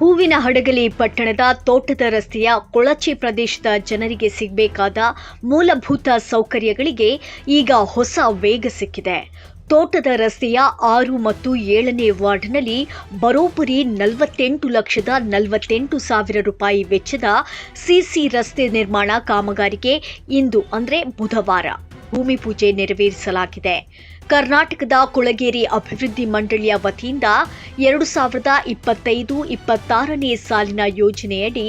ಹೂವಿನ ಹಡಗಲಿ ಪಟ್ಟಣದ ತೋಟದ ರಸ್ತೆಯ ಕೊಳಚೆ ಪ್ರದೇಶದ ಜನರಿಗೆ ಸಿಗಬೇಕಾದ ಮೂಲಭೂತ ಸೌಕರ್ಯಗಳಿಗೆ ಈಗ ಹೊಸ ವೇಗ ಸಿಕ್ಕಿದೆ. ತೋಟದ ರಸ್ತೆಯ 6 ಮತ್ತು 7ನೇ ವಾರ್ಡ್ನಲ್ಲಿ ಬರೋಬ್ಬರಿ 48,48,000 ರೂಪಾಯಿ ವೆಚ್ಚದ ಸಿಸಿ ರಸ್ತೆ ನಿರ್ಮಾಣ ಕಾಮಗಾರಿಗೆ ಇಂದು ಅಂದರೆ ಬುಧವಾರ ಭೂಮಿ ಪೂಜೆ ನೆರವೇರಿಸಲಾಗಿದೆ. ಕರ್ನಾಟಕದ ಕೊಳಗೇರಿ ಅಭಿವೃದ್ಧಿ ಮಂಡಳಿಯ ವತಿಯಿಂದ 2025-26ನೇ ಸಾಲಿನ ಯೋಜನೆಯಡಿ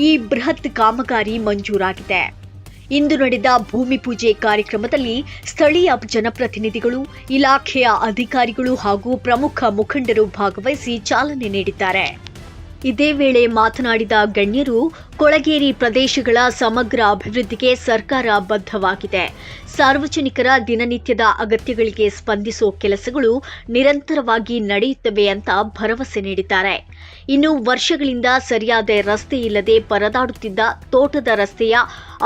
ಈ ಬೃಹತ್ ಕಾಮಗಾರಿ ಮಂಜೂರಾಗಿದೆ. ಇಂದು ನಡೆದ ಭೂಮಿ ಪೂಜೆ ಕಾರ್ಯಕ್ರಮದಲ್ಲಿ ಸ್ಥಳೀಯ ಜನಪ್ರತಿನಿಧಿಗಳು, ಇಲಾಖೆಯ ಅಧಿಕಾರಿಗಳು ಹಾಗೂ ಪ್ರಮುಖ ಮುಖಂಡರು ಭಾಗವಹಿಸಿ ಚಾಲನೆ ನೀಡಿದ್ದಾರೆ. ಇದೇ ವೇಳೆ ಮಾತನಾಡಿದ ಗಣ್ಯರು, ಕೊಳಗೇರಿ ಪ್ರದೇಶಗಳ ಸಮಗ್ರ ಅಭಿವೃದ್ಧಿಗೆ ಸರ್ಕಾರ ಬದ್ಧವಾಗಿದೆ. ಸಾರ್ವಜನಿಕರ ದಿನನಿತ್ಯದ ಅಗತ್ಯಗಳಿಗೆ ಸ್ಪಂದಿಸುವ ಕೆಲಸಗಳು ನಿರಂತರವಾಗಿ ನಡೆಯುತ್ತವೆ ಅಂತ ಭರವಸೆ ನೀಡಿದ್ದಾರೆ. ಇನ್ನು ವರ್ಷಗಳಿಂದ ಸರಿಯಾದ ರಸ್ತೆ ಇಲ್ಲದೆ ಪರದಾಡುತ್ತಿದ್ದ ತೋಟದ ರಸ್ತೆಯ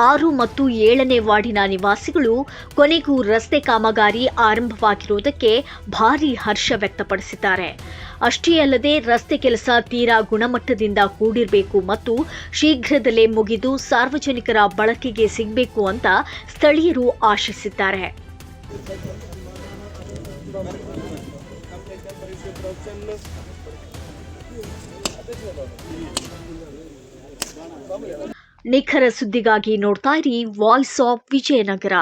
6 ಮತ್ತು 7ನೇ ವಾರ್ಡಿನ ನಿವಾಸಿಗಳು ಕೊನೆಗೂ ರಸ್ತೆ ಕಾಮಗಾರಿ ಆರಂಭವಾಗಿರುವುದಕ್ಕೆ ಭಾರೀ ಹರ್ಷ ವ್ಯಕ್ತಪಡಿಸಿದ್ದಾರೆ. ಅಷ್ಟೇ ಅಲ್ಲದೆ ರಸ್ತೆ ಕೆಲಸ ತೀರಾ ಗುಣಮಟ್ಟದಿಂದ ಕೂಡಿರಬೇಕು ಮತ್ತು ಶೀಘ್ರದಲ್ಲೇ ಮುಗಿದು ಸಾರ್ವಜನಿಕರ ಬಳಕೆಗೆ ಸಿಗಬೇಕು ಅಂತ ಸ್ಥಳೀಯರು ಆಶಿಸಿದ್ದಾರೆ. ನಿಖರ ಸುದ್ದಿಗಾಗಿ ನೋಡ್ತಾ ಇರಿ ವಾಯ್ಸ್ ಆಫ್ ವಿಜಯನಗರ.